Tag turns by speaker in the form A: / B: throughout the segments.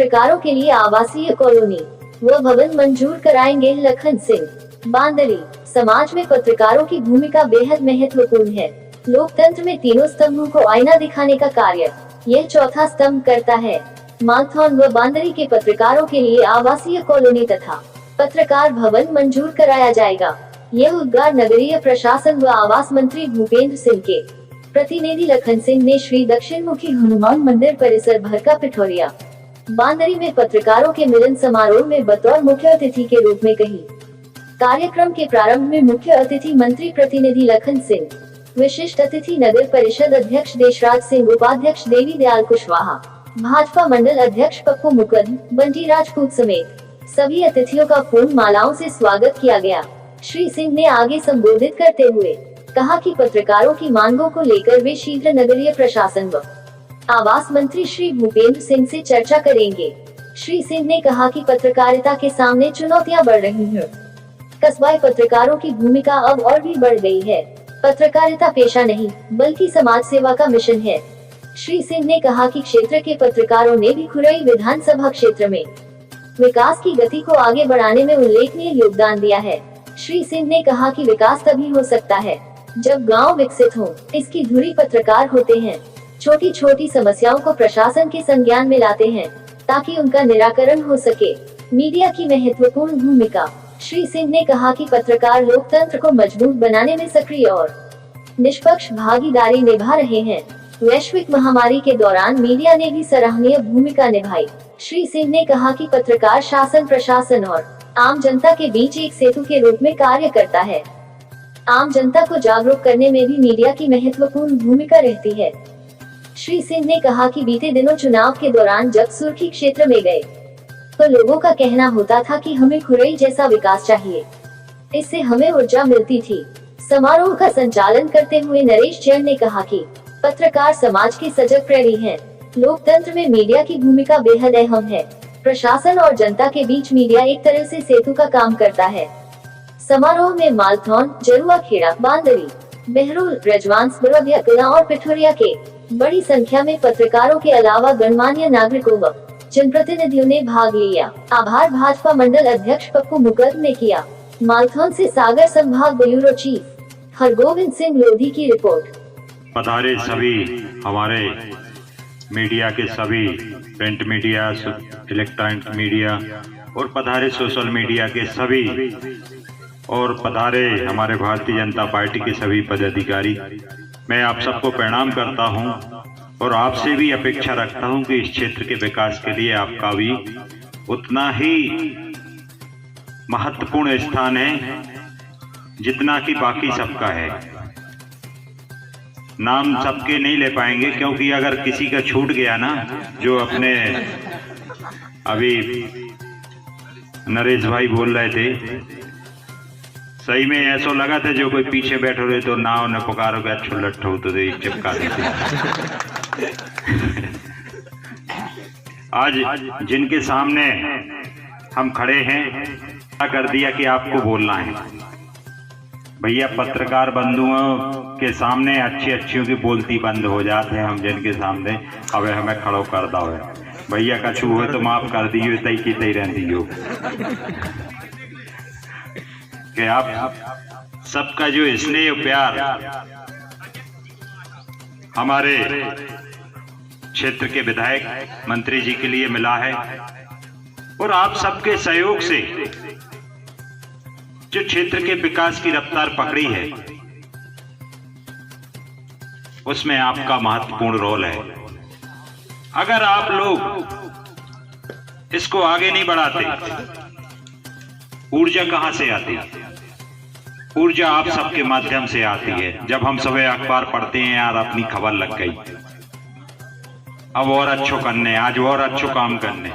A: पत्रकारों के लिए आवासीय कॉलोनी व भवन मंजूर कराएंगे लखन सिंह। बांदरी। समाज में पत्रकारों की भूमिका बेहद महत्वपूर्ण है। लोकतंत्र में तीनों स्तंभों को आईना दिखाने का कार्य यह चौथा स्तंभ करता है। मालथौन व बांदरी के पत्रकारों के लिए आवासीय कॉलोनी तथा पत्रकार भवन मंजूर कराया जाएगा। यह उद्गार नगरीय प्रशासन व आवास मंत्री भूपेंद्र सिंह के प्रतिनिधि लखन सिंह ने श्री दक्षिण मुखी हनुमान मंदिर परिसर भरका पिठौरिया बांदरी में पत्रकारों के मिलन समारोह में बतौर मुख्य अतिथि के रूप में कही। कार्यक्रम के प्रारंभ में मुख्य अतिथि मंत्री प्रतिनिधि लखन सिंह, विशिष्ट अतिथि नगर परिषद अध्यक्ष देशराज सिंह, उपाध्यक्ष देवी दयाल कुशवाहा, भाजपा मंडल अध्यक्ष पप्पू मुकद, बंटी राजपूत समेत सभी अतिथियों का फूल मालाओं से स्वागत किया गया। श्री सिंह ने आगे संबोधित करते हुए कहा कि पत्रकारों की मांगों को लेकर वे शीघ्र नगरीय प्रशासन व आवास मंत्री श्री भूपेंद्र सिंह से चर्चा करेंगे। श्री सिंह ने कहा कि पत्रकारिता के सामने चुनौतियां बढ़ रही हैं। कस्बाई पत्रकारों की भूमिका अब और भी बढ़ गई है। पत्रकारिता पेशा नहीं बल्कि समाज सेवा का मिशन है। श्री सिंह ने कहा कि क्षेत्र के पत्रकारों ने भी खुरई विधानसभा क्षेत्र में विकास की गति को आगे बढ़ाने में उल्लेखनीय योगदान दिया है। श्री सिंह ने कहा कि विकास तभी हो सकता है जब गांव विकसित हो। इसकी धुरी पत्रकार होते हैं। छोटी छोटी समस्याओं को प्रशासन के संज्ञान में लाते हैं ताकि उनका निराकरण हो सके। मीडिया की महत्वपूर्ण भूमिका। श्री सिंह ने कहा कि पत्रकार लोकतंत्र को मजबूत बनाने में सक्रिय और निष्पक्ष भागीदारी निभा रहे हैं। वैश्विक महामारी के दौरान मीडिया ने भी सराहनीय भूमिका निभाई। श्री सिंह ने कहा कि पत्रकार शासन, प्रशासन और आम जनता के बीच एक सेतु के रूप में कार्य करता है। आम जनता को जागरूक करने में भी मीडिया की महत्वपूर्ण भूमिका रहती है। श्री सिंह ने कहा कि बीते दिनों चुनाव के दौरान जब सुर्खी क्षेत्र में गए तो लोगों का कहना होता था कि हमें खुरई जैसा विकास चाहिए, इससे हमें ऊर्जा मिलती थी। समारोह का संचालन करते हुए नरेश जैन ने कहा कि पत्रकार समाज के सजग प्रहरी हैं। लोकतंत्र में मीडिया की भूमिका बेहद अहम है। प्रशासन और जनता के बीच मीडिया एक तरह से सेतु का काम करता है। समारोह में मालथौन, जरुआ खेड़ा, बांदरी, बहरोल, रजवांस, बरौदिया कला और पिठौरिया के बड़ी संख्या में पत्रकारों के अलावा गणमान्य नागरिकों व जनप्रतिनिधियों ने भाग लिया। आभार भाजपा मंडल अध्यक्ष पप्पू मुकद ने किया। मालथौन से सागर संभाग ब्यूरो चीफ हरगोविंद सिंह लोधी की रिपोर्ट।
B: पधारे सभी हमारे मीडिया के सभी प्रिंट मीडिया, इलेक्ट्रॉनिक मीडिया और पधारे सोशल मीडिया के सभी और पधारे हमारे भारतीय जनता पार्टी के सभी पदाधिकारी। मैं आप सबको प्रणाम करता हूं और आपसे भी अपेक्षा रखता हूं कि इस क्षेत्र के विकास के लिए आपका भी उतना ही महत्वपूर्ण स्थान है जितना कि बाकी सबका है। नाम सबके नहीं ले पाएंगे क्योंकि अगर किसी का छूट गया ना, जो अपने अभी नरेश भाई बोल रहे थे, सही में ऐसा लगा था जो कोई पीछे बैठो रहे तो नाव न पुकारो के अच्छो लट्ठो तो दे चिपका देते। आज जिनके सामने हम खड़े हैं क्या कर दिया कि आपको बोलना है। भैया पत्रकार बंधुओं के सामने अच्छी अच्छियों की बोलती बंद हो जाते हैं। हम जिनके सामने अब हमें खड़ो कर दो है भैया का छू हो तो माफ कर दियो, तई की तई रहती हो कि आप सबका जो स्नेह प्यार हमारे क्षेत्र के विधायक मंत्री जी के लिए मिला है और आप सबके सहयोग से जो क्षेत्र के विकास की रफ्तार पकड़ी है उसमें आपका महत्वपूर्ण रोल है। अगर आप लोग इसको आगे नहीं बढ़ाते, ऊर्जा कहां से आती? ऊर्जा आप सबके माध्यम से आती है। जब हम सुबह अखबार पढ़ते हैं, यार अपनी खबर लग गई, अब और अच्छो करने, आज और अच्छो काम करने,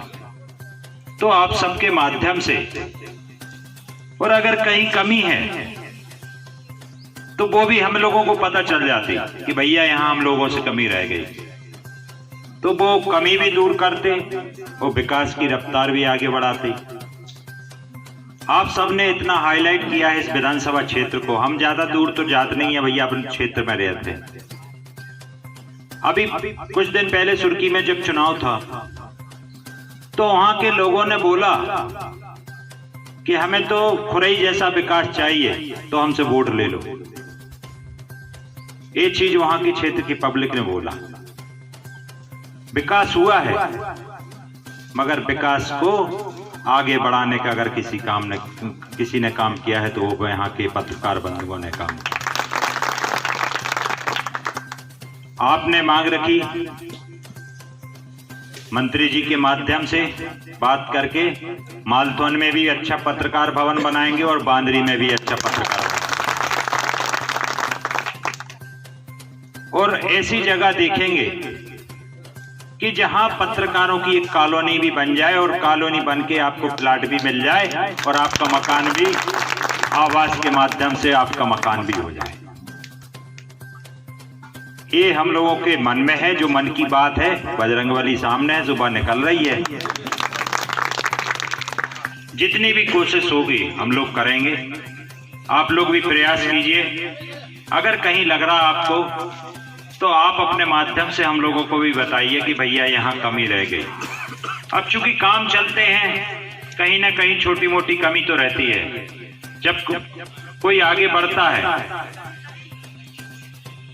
B: तो आप सबके माध्यम से। और अगर कहीं कमी है तो वो भी हम लोगों को पता चल जाती कि भैया यहाँ हम लोगों से कमी रह गई, तो वो कमी भी दूर करते और विकास की रफ्तार भी आगे बढ़ाते। आप सबने इतना हाईलाइट किया है इस विधानसभा क्षेत्र को। हम ज्यादा दूर तो जाते नहीं है भैया, अपने क्षेत्र में रहते हैं। अभी कुछ दिन पहले सुर्खी में जब चुनाव था तो वहां के लोगों ने बोला कि हमें तो खुरई जैसा विकास चाहिए, तो हमसे वोट ले लो। ये चीज वहां के क्षेत्र की पब्लिक ने बोला। विकास हुआ है, मगर विकास को आगे बढ़ाने का अगर किसी ने काम किया है तो वो यहाँ के पत्रकार बंधुओं ने काम किया। आपने मांग रखी, मंत्री जी के माध्यम से बात करके मालथौन में भी अच्छा पत्रकार भवन बनाएंगे और बांदरी में भी अच्छा पत्रकार भवन, और ऐसी जगह देखेंगे कि जहां पत्रकारों की एक कॉलोनी भी बन जाए और कॉलोनी बन के आपको प्लाट भी मिल जाए और आपका मकान भी आवास के माध्यम से आपका मकान भी हो जाए। ये हम लोगों के मन में है, जो मन की बात है बजरंगबली सामने है, सुबह निकल रही है। जितनी भी कोशिश होगी हम लोग करेंगे, आप लोग भी प्रयास कीजिए। अगर कहीं लग रहा आपको तो आप अपने माध्यम से हम लोगों को भी बताइए कि भैया यहाँ कमी रह गई। अब चूंकि काम चलते हैं, कहीं ना कहीं छोटी मोटी कमी तो रहती है। जब कोई आगे बढ़ता है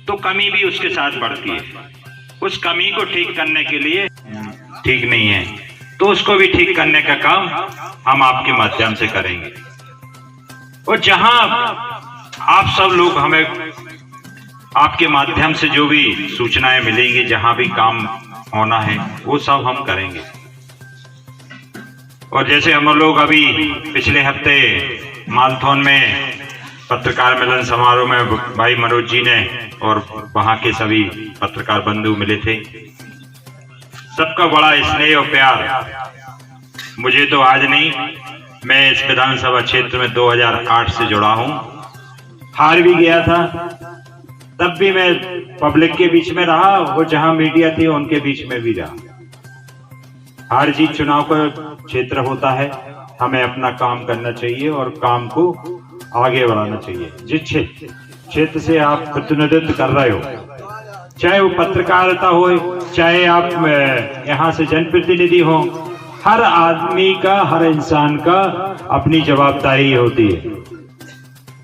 B: तो कमी भी उसके साथ बढ़ती है। उस कमी को ठीक करने के लिए ठीक नहीं है तो उसको भी ठीक करने का काम हम आपके माध्यम से करेंगे। और जहां आप सब लोग हमें आपके माध्यम से जो भी सूचनाएं मिलेंगी, जहां भी काम होना है वो सब हम करेंगे। और जैसे हम लोग अभी पिछले हफ्ते मालथौन में पत्रकार मिलन समारोह में भाई मनोज जी ने और वहां के सभी पत्रकार बंधु मिले थे, सबका बड़ा स्नेह और प्यार। मुझे तो आज नहीं, मैं इस विधानसभा क्षेत्र में 2008 से जुड़ा हूं। हार भी गया था, तब भी मैं पब्लिक के बीच में रहा और जहां मीडिया थी उनके बीच में भी रहा। हार जीत चुनाव का क्षेत्र होता है, हमें अपना काम करना चाहिए और काम को आगे बढ़ाना चाहिए। जिस क्षेत्र से आप प्रतिनिधित्व कर रहे हो, चाहे वो पत्रकारिता हो, चाहे आप यहाँ से जनप्रतिनिधि हो, हर आदमी का, हर इंसान का अपनी जवाबदारी होती है।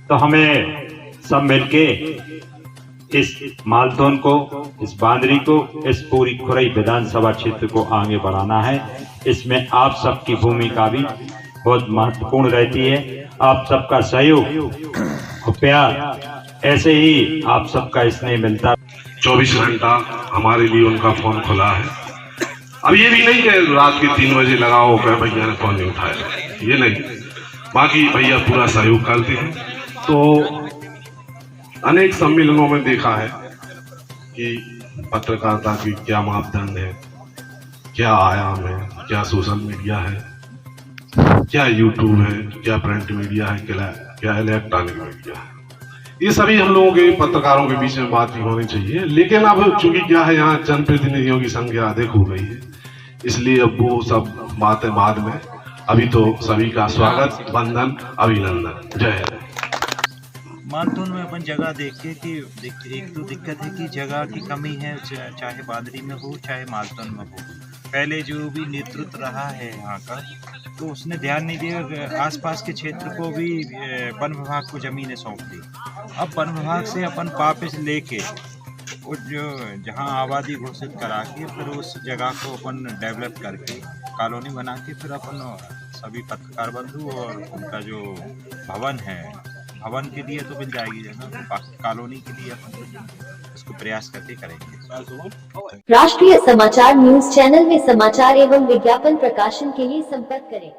B: तो हमें सब मिलके इस मालथौन को, इस बांदरी को, इस पूरी खुरई विधानसभा क्षेत्र को आगे बढ़ाना है। इसमें आप सबकी भूमिका भी बहुत महत्वपूर्ण रहती है। आप सबका सहयोग और प्यार, ऐसे ही आप सबका स्नेह मिलता।
C: 24 घंटा हमारे लिए उनका फोन खुला है। अब ये भी नहीं कि रात के 3 बजे लगाओ क्या भैया ने फोन नहीं उठाया, ये नहीं। बाकी भैया पूरा सहयोग करते हैं। तो अनेक सम्मेलनों में देखा है कि पत्रकारिता की क्या मापदंड है, क्या आयाम है, क्या सोशल मीडिया है, क्या यूट्यूब है, क्या प्रिंट मीडिया है, क्या इलेक्ट्रॉनिक मीडिया है। ये सभी हम लोगों के पत्रकारों के बीच में बात ही होनी चाहिए। लेकिन अब चूंकि क्या है, यहाँ जनप्रतिनिधियों की संख्या अधिक हो गई है, इसलिए अब वो सब बातें बाद में। अभी तो सभी का स्वागत, वंदन, अभिनंदन। जय हिंद।
D: मालथौन में अपन जगह देख के कि एक तो दिक्कत है कि जगह की कमी है, चाहे बांदरी में हो चाहे मालथौन में हो। पहले जो भी नेतृत्व रहा है यहाँ का, तो उसने ध्यान नहीं दिया। आसपास के क्षेत्र को भी वन विभाग को ज़मीनें सौंप दी। अब वन विभाग से अपन वापस लेके और जो जहाँ आबादी घोषित करा के फिर उस जगह को अपन डेवलप करके कॉलोनी बना के फिर अपन सभी पत्रकार बंधु और उनका जो भवन है, भवन के लिए तो मिल जाएगी जगह, बाकी कॉलोनी के लिए अपन इसको प्रयास करके करेंगे।
A: राष्ट्रीय समाचार न्यूज चैनल में समाचार एवं विज्ञापन प्रकाशन के लिए संपर्क करें।